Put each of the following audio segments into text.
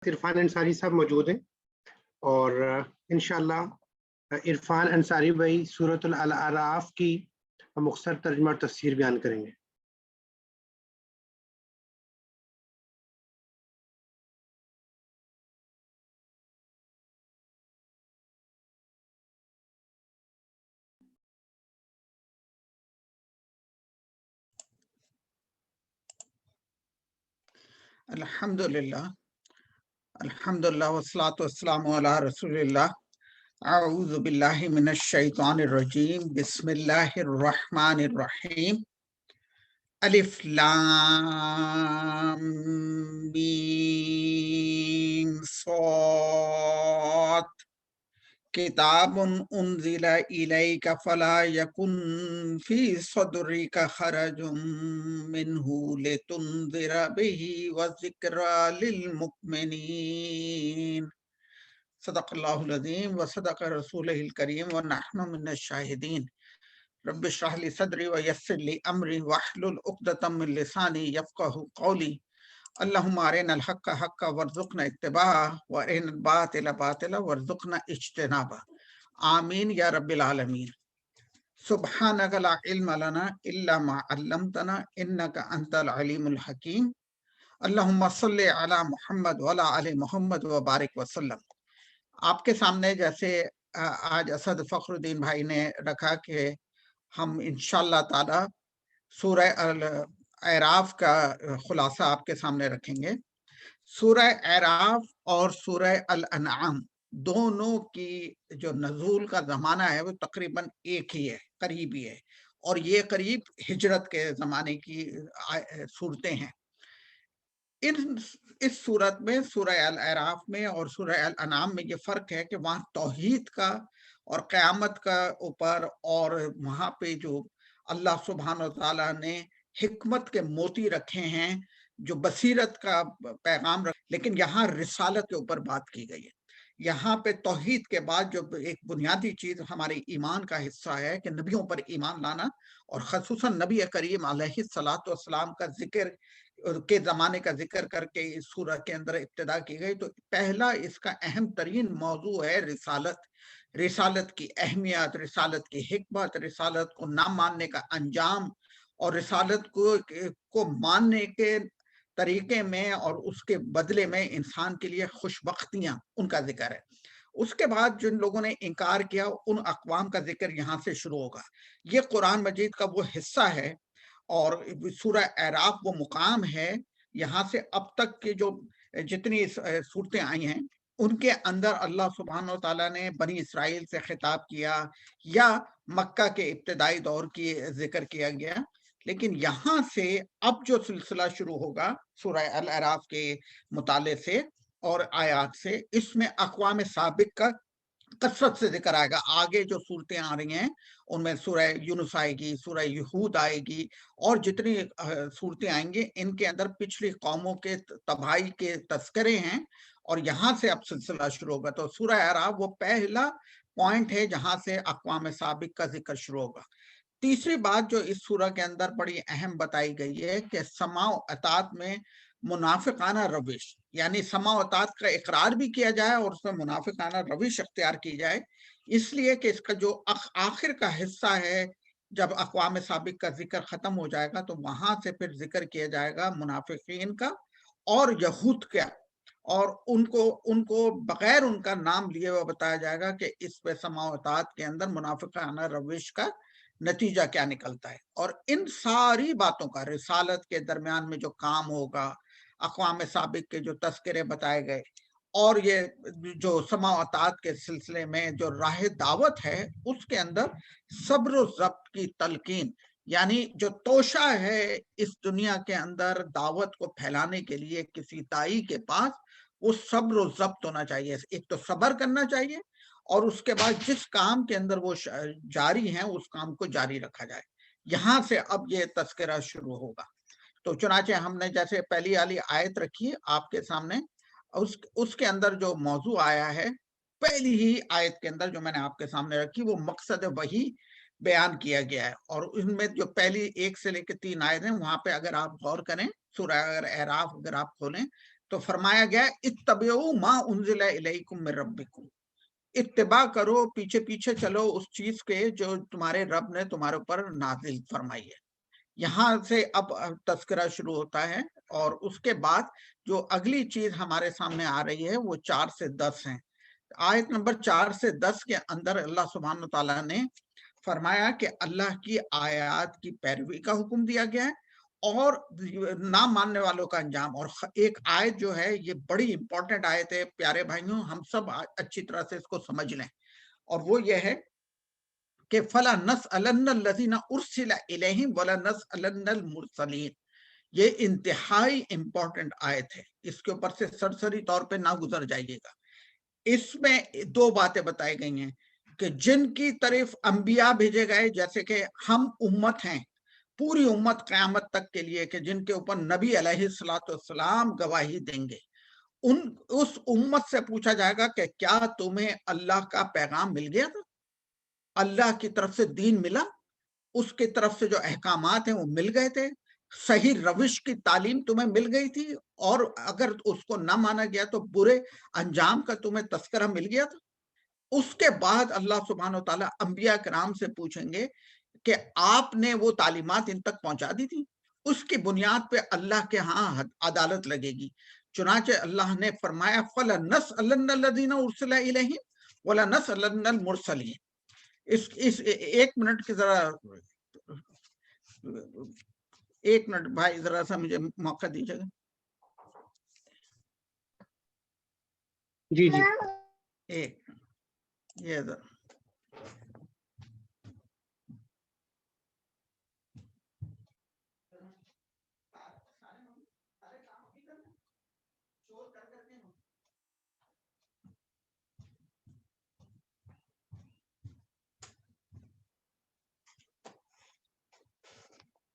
عرفان انصاری صاحب موجود ہیں اور انشاءاللہ عرفان انصاری بھائی سورۃ الاعراف کی مختصر ترجمہ اور تفسیر بیان کریں گے۔ الحمدللہ والصلاة والسلام علی رسول اللہ۔ اعوذ باللہ من الشیطان الرجیم، بسم اللہ الرحمن الرحیم۔ الف لام میم صاد، کتاب انزل الیک فلا یکن فی صدرک حرج منہ لتنذر بہ وذکری للمؤمنین۔ صدق اللہ العظیم وصدق رسولہ الکریم ونحن من الشاہدین۔ رب اشرح لی صدری ویسر لی امری واحلل عقدۃ من لسانی یفقہوا قولی۔ اللہم ارنا الحق حقا وارزقنا اتباعہ وارنا الباطل باطلا وارزقنا اجتنابہ، آمین یا رب العالمین۔ سبحانک لا علم لنا الا ما علمتنا انک انت العلیم الحکیم۔ اللہم صلی علی محمد وعلی آل محمد وبارک وسلم۔ آپ کے سامنے جیسے آج اسد فخر الدین بھائی نے رکھا کہ ہم انشاءاللہ تعالی سورہ اعراف کا خلاصہ آپ کے سامنے رکھیں گے۔ سورہ اعراف اور سورہ الانعام دونوں کی جو نزول کا زمانہ ہے وہ تقریباً ایک ہی ہے، قریب ہی ہے، اور یہ قریب ہجرت کے زمانے کی صورتیں ہیں۔ اس صورت میں سورہ الاعراف میں اور سورہ الانعام میں یہ فرق ہے کہ وہاں توحید کا اور قیامت کا اوپر، اور وہاں پہ جو اللہ سبحانہ و تعالیٰ نے حکمت کے موتی رکھے ہیں، جو بصیرت کا پیغام لیکن یہاں رسالت کے اوپر بات کی گئی ہے۔ یہاں پہ توحید کے بعد جو ایک بنیادی چیز ہمارے ایمان کا حصہ ہے کہ نبیوں پر ایمان لانا، اور خصوصاً نبی کریم علیہ الصلاۃ والسلام کا ذکر کے زمانے کا ذکر کر کے اس سورہ کے اندر ابتدا کی گئی۔ تو پہلا اس کا اہم ترین موضوع ہے رسالت، رسالت کی اہمیت، رسالت کی حکمت، رسالت کو نہ ماننے کا انجام، اور رسالت کو ماننے کے طریقے میں اور اس کے بدلے میں انسان کے لیے خوشبختیاں، ان کا ذکر ہے۔ اس کے بعد جن لوگوں نے انکار کیا ان اقوام کا ذکر یہاں سے شروع ہوگا۔ یہ قرآن مجید کا وہ حصہ ہے اور سورہ اعراف وہ مقام ہے یہاں سے اب تک کے جو جتنی صورتیں آئی ہیں ان کے اندر اللہ سبحانہ و تعالیٰ نے بنی اسرائیل سے خطاب کیا یا مکہ کے ابتدائی دور کی ذکر کیا گیا، لیکن یہاں سے اب جو سلسلہ شروع ہوگا سورہ الاعراف کے مطالعے سے اور آیات سے، اس میں اقوام سابق کا کثرت سے ذکر آئے گا۔ آگے جو صورتیں آ رہی ہیں ان میں سورہ یونس آئے گی، سورہ یہود آئے گی، اور جتنی صورتیں آئیں گے ان کے اندر پچھلی قوموں کے تباہی کے تذکرے ہیں، اور یہاں سے اب سلسلہ شروع ہوگا۔ تو سورہ اعراف وہ پہلا پوائنٹ ہے جہاں سے اقوام سابق کا ذکر شروع ہوگا۔ تیسری بات جو اس سورہ کے اندر بڑی اہم بتائی گئی ہے کہ سماع و اطاعت میں منافقانہ روش، یعنی سماع و اطاعت کا اقرار بھی کیا جائے اور اس میں منافقانہ روش اختیار کی جائے، اس لیے کہ اس کا جو آخر کا حصہ ہے جب اقوام سابق کا ذکر ختم ہو جائے گا تو وہاں سے پھر ذکر کیا جائے گا منافقین کا اور یہود کا، اور ان کو بغیر ان کا نام لیے ہوا بتایا جائے گا کہ اس پہ سماع و اطاعت کے اندر منافقانہ روش کا نتیجہ کیا نکلتا ہے۔ اور ان ساری باتوں کا رسالت کے درمیان میں جو کام ہوگا، اقوام سابق کے جو تذکرے بتائے گئے، اور یہ جو سماع و اطاعت کے سلسلے میں جو راہ دعوت ہے اس کے اندر صبر و ضبط کی تلقین، یعنی جو توشہ ہے اس دنیا کے اندر دعوت کو پھیلانے کے لیے کسی داعی کے پاس، وہ صبر و ضبط ہونا چاہیے۔ ایک تو صبر کرنا چاہیے، اور اس کے بعد جس کام کے اندر وہ جاری ہیں اس کام کو جاری رکھا جائے۔ یہاں سے اب یہ تذکرہ شروع ہوگا۔ تو چنانچہ ہم نے جیسے پہلی والی آیت رکھی آپ کے سامنے، اس کے اندر جو موضوع آیا ہے پہلی ہی آیت کے اندر جو میں نے آپ کے سامنے رکھی وہ مقصد وحی بیان کیا گیا ہے، اور ان میں جو پہلی 1 سے لے کے 3 آیت ہیں وہاں پہ اگر آپ غور کریں سورہ اعراف اگر آپ کھولیں تو فرمایا گیا اتبعوا ما انزل الیکم من ربکم، اتباع کرو، پیچھے پیچھے چلو اس چیز کے جو تمہارے رب نے تمہارے اوپر نازل فرمائی ہے۔ یہاں سے اب تذکرہ شروع ہوتا ہے، اور اس کے بعد جو اگلی چیز ہمارے سامنے آ رہی ہے وہ 4 سے 10 ہیں۔ آیت نمبر 4 سے 10 کے اندر اللہ سبحانہ وتعالیٰ نے فرمایا کہ اللہ کی آیات کی پیروی کا حکم دیا گیا ہے اور نہ ماننے والوں کا انجام۔ اور ایک آیت جو ہے یہ بڑی امپورٹنٹ آیت ہے پیارے بھائیوں، ہم سب اچھی طرح سے اس کو سمجھ لیں، اور وہ یہ ہے کہ فَلَا نَسْأَلَنَّ الَّذِينَ أُرْسِلَ إِلَيْهِمْ وَلَا نَسْأَلَنَّ الْمُرْسَلِينَ۔ یہ انتہائی امپورٹنٹ آیت ہے، اس کے اوپر سے سرسری طور پہ نہ گزر جائیے گا۔ اس میں 2 باتیں بتائی گئی ہیں کہ جن کی طرف انبیاء بھیجے گئے، جیسے کہ ہم امت ہیں، پوری امت قیامت تک کے لیے، کہ جن کے اوپر نبی علیہ السلام گواہی دیں گے، اس امت سے پوچھا جائے گا کہ کیا تمہیں اللہ کا پیغام مل گیا تھا؟ اللہ کی طرف سے دین ملا؟ اس کی طرف سے جو احکامات ہیں وہ مل گئے تھے؟ صحیح روش کی تعلیم تمہیں مل گئی تھی؟ اور اگر اس کو نہ مانا گیا تو برے انجام کا تمہیں تذکرہ مل گیا تھا؟ اس کے بعد اللہ سبحانہ وتعالیٰ انبیاء کرام سے پوچھیں گے کہ آپ نے وہ تعلیمات ان تک پہنچا دی تھی؟ اس کی بنیاد پہ اللہ کے ہاں عدالت لگے گی۔ چنانچہ اللہ نے فرمایا فَلَنَسْأَلَنَّ الَّذِينَ أُرْسِلَ إِلَيْهِمْ وَلَنَسْأَلَنَّ الْمُرْسَلِينَ۔ اس 1 منٹ کی ذرا 1 منٹ بھائی، ذرا سا مجھے موقع دیجیے گا۔ جی جی ایک یہ ذرا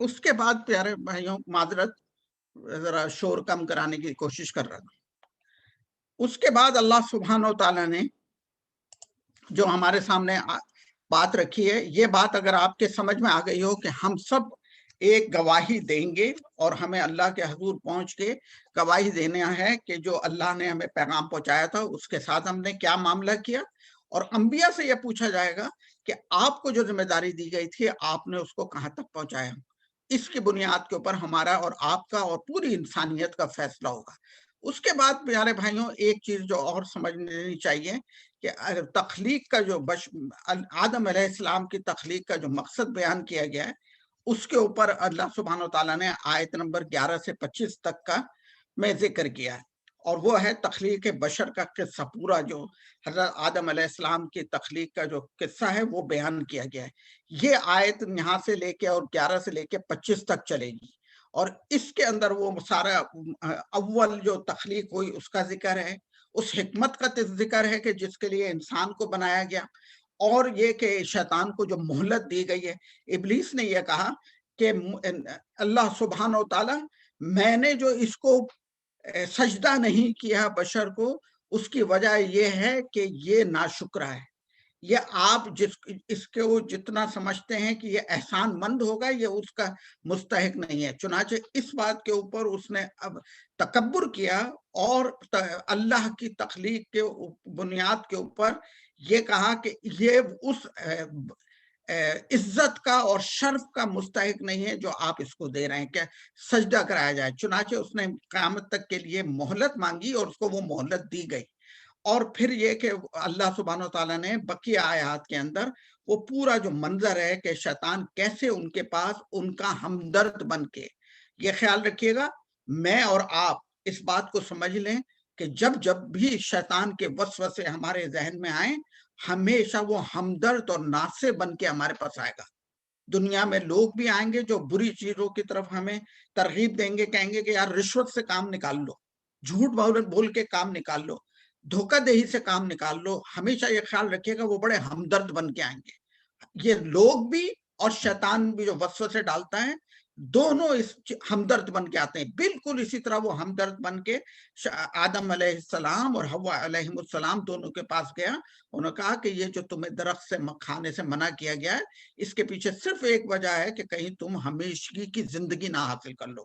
اس کے بعد پیارے بھائیوں، معذرت، ذرا شور کم کرانے کی کوشش کر رہا تھا۔ اس کے بعد اللہ سبحانہ وتعالیٰ نے جو ہمارے سامنے بات رکھی ہے، یہ بات اگر آپ کے سمجھ میں آ گئی ہو کہ ہم سب ایک گواہی دیں گے اور ہمیں اللہ کے حضور پہنچ کے گواہی دینا ہے کہ جو اللہ نے ہمیں پیغام پہنچایا تھا اس کے ساتھ ہم نے کیا معاملہ کیا، اور انبیاء سے یہ پوچھا جائے گا کہ آپ کو جو ذمہ داری دی گئی تھی آپ نے اس کو کہاں تک پہنچایا۔ اس کی بنیاد کے اوپر ہمارا اور آپ کا اور پوری انسانیت کا فیصلہ ہوگا۔ اس کے بعد پیارے بھائیوں ایک چیز جو اور سمجھ لینی چاہیے کہ تخلیق کا جو آدم علیہ السلام کی تخلیق کا جو مقصد بیان کیا گیا ہے، اس کے اوپر اللہ سبحانہ وتعالیٰ نے آیت نمبر 11 سے 25 تک کا میں ذکر کیا ہے، اور وہ ہے تخلیق بشر کا قصہ۔ پورا جو حضرت آدم علیہ السلام کی تخلیق کا جو قصہ ہے وہ بیان کیا گیا ہے۔ یہ آیت یہاں سے لے کے اور 11 سے لے کے 25 تک چلے گی، اور اس کے اندر وہ سارا اول جو تخلیق ہوئی اس کا ذکر ہے، اس حکمت کا ذکر ہے کہ جس کے لیے انسان کو بنایا گیا، اور یہ کہ شیطان کو جو مہلت دی گئی ہے۔ ابلیس نے یہ کہا کہ اللہ سبحانہ وتعالیٰ، میں نے جو اس کو سجدہ نہیں کیا بشر کو، اس کی وجہ یہ ہے کہ یہ ناشکرہ ہے، یہ آپ اس کے وہ جتنا سمجھتے ہیں کہ یہ احسان مند ہوگا، یہ اس کا مستحق نہیں ہے۔ چنانچہ اس بات کے اوپر اس نے اب تکبر کیا اور اللہ کی تخلیق کے بنیاد کے اوپر یہ کہا کہ یہ اس عزت کا اور شرف کا مستحق نہیں ہے جو آپ اس کو دے رہے ہیں کہ سجدہ کرایا جائے۔ چنانچہ اس نے قیامت تک کے لیے مہلت مانگی اور اس کو وہ مہلت دی گئی۔ اور پھر یہ کہ اللہ سبحانہ وتعالیٰ نے بقیہ آیات کے اندر وہ پورا جو منظر ہے کہ شیطان کیسے ان کے پاس ان کا ہمدرد بن کے، یہ خیال رکھیے گا میں اور آپ اس بات کو سمجھ لیں کہ جب بھی شیطان کے وسوسے ہمارے ذہن میں آئیں، ہمیشہ وہ ہمدرد اور ناصح بن کے ہمارے پاس آئے گا۔ دنیا میں لوگ بھی آئیں گے جو بری چیزوں کی طرف ہمیں ترغیب دیں گے، کہیں گے کہ یار رشوت سے کام نکال لو، جھوٹ بول کے کام نکال لو، دھوکہ دہی سے کام نکال لو۔ ہمیشہ یہ خیال رکھیے گا وہ بڑے ہمدرد بن کے آئیں گے۔ یہ لوگ بھی اور شیطان بھی جو وسوسے ڈالتا ہے، دونوں اس ہمدرد بن کے آتے ہیں۔ بالکل اسی طرح وہ ہمدرد بن کے آدم علیہ السلام اور حوا علیہ السلام دونوں کے پاس گیا۔ انہوں نے کہا کہ یہ جو تمہیں درخت سے کھانے سے منع کیا گیا ہے، اس کے پیچھے صرف ایک وجہ ہے کہ کہیں تم ہمیشگی کی زندگی نہ حاصل کر لو۔